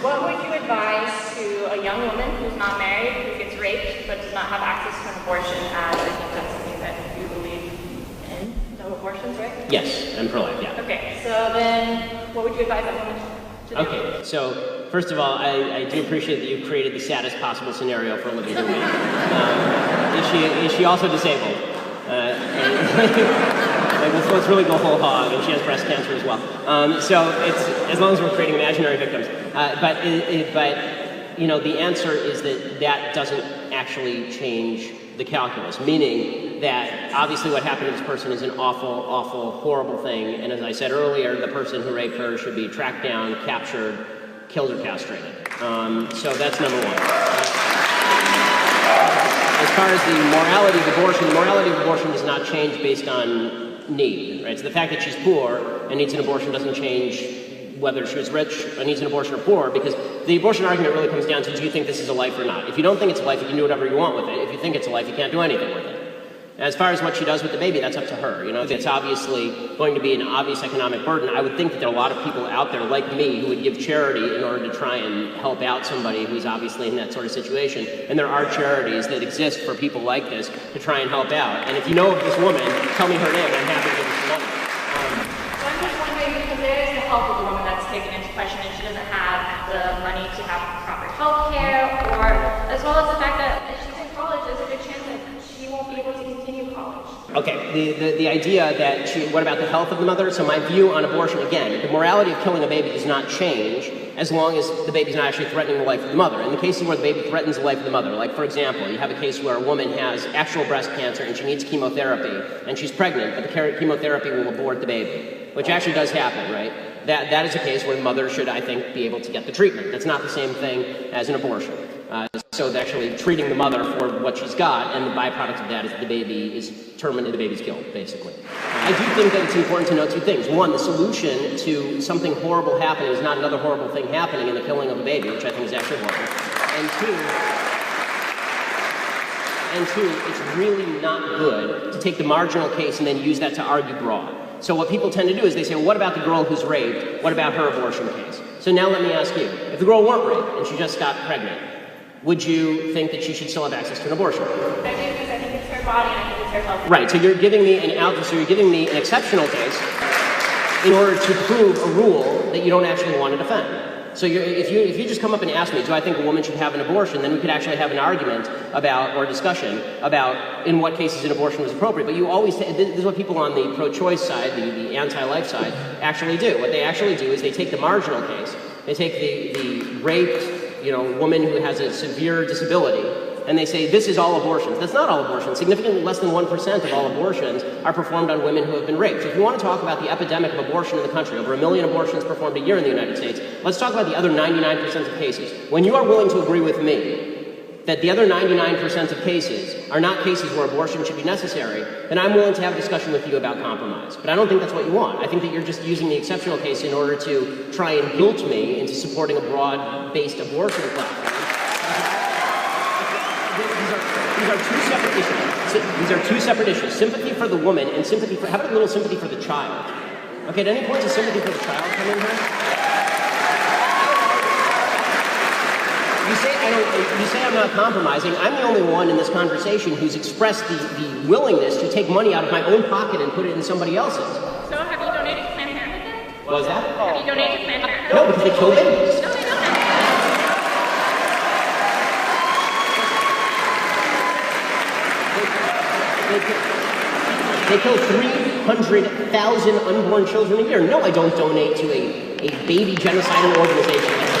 What would you advise to a young woman who's not married, who gets raped, but does not have access to an abortion, as I think that's something that you believe in? No abortions, right? Yes, I'm pro-life, yeah. Okay, so then what would you advise that woman to do? Okay, so first of all, I do appreciate that you created the saddest possible scenario for a living woman. Is she also disabled? Let's really go whole hog, and she has breast cancer as well. So it's, as long as we're creating imaginary victims. But you know, the answer is that doesn't actually change the calculus, meaning that obviously what happened to this person is an awful, awful, horrible thing, and as I said earlier, the person who raped her should be tracked down, captured, killed, or castrated. So that's number one. As far as the morality of abortion does not change based on need, right? So the fact that she's poor and needs an abortion doesn't change whether she was rich or needs an abortion or poor, because the abortion argument really comes down to, do you think this is a life or not? If you don't think it's a life, you can do whatever you want with it. If you think it's a life, you can't do anything with it. As far as what she does with the baby, that's up to her. You know, it's obviously going to be an obvious economic burden. I would think that there are a lot of people out there like me who would give charity in order to try and help out somebody who's obviously in that sort of situation. And there are charities that exist for people like this to try and help out. And if you know of this woman, tell me her name, and I'm happy to give you some money. So I'm just wondering, because there is the health of the woman that's taken into question, and she doesn't have the money to have proper health care, or as well as the fact that if she's in college, there's a good chance that she won't be able to continue college. Okay, the idea that what about the health of the mother? So my view on abortion, again, the morality of killing a baby does not change as long as the baby's not actually threatening the life of the mother. In the cases where the baby threatens the life of the mother, like for example, you have a case where a woman has actual breast cancer and she needs chemotherapy and she's pregnant, but the chemotherapy will abort the baby, which actually does happen, right? That is a case where the mother should, I think, be able to get the treatment. That's not the same thing as an abortion. So they're actually treating the mother for what she's got, and the byproduct of that is that the baby is terminated, the baby's killed, basically. I do think that it's important to know two things. One, the solution to something horrible happening is not another horrible thing happening in the killing of a baby, which I think is actually horrible. And two, it's really not good to take the marginal case and then use that to argue broad. So what people tend to do is they say, well, what about the girl who's raped? What about her abortion case? So now let me ask you, if the girl weren't raped and she just got pregnant, would you think that she should still have access to an abortion? I do, because I think it's her body and I think it's her health. Right, so you're giving me an exceptional case in order to prove a rule that you don't actually want to defend. So if you just come up and ask me, do I think a woman should have an abortion, then we could actually have an argument about, or a discussion about in what cases an abortion was appropriate. But you always, this is what people on the pro-choice side, the anti-life side, actually do. What they actually do is they take the marginal case, they take the raped, woman who has a severe disability, and they say, this is all abortions. That's not all abortions. Significantly less than 1% of all abortions are performed on women who have been raped. So if you want to talk about the epidemic of abortion in the country, over 1 million abortions performed a year in the United States, let's talk about the other 99% of cases. When you are willing to agree with me that the other 99% of cases are not cases where abortion should be necessary, then I'm willing to have a discussion with you about compromise. But I don't think that's what you want. I think that you're just using the exceptional case in order to try and guilt me into supporting a broad-based abortion platform. These are two separate issues. Sympathy for the woman and sympathy for, how about a little sympathy for the child? Okay, at any point does sympathy for the child come in here? You say I'm not compromising. I'm the only one in this conversation who's expressed the willingness to take money out of my own pocket and put it in somebody else's. So have you donated to Planned Parenthood then? What was that? Have you donated to Planned Parenthood? No, because they kill babies. No, they don't. They kill 300,000 unborn children a year. No, I don't donate to a baby genocidal organization.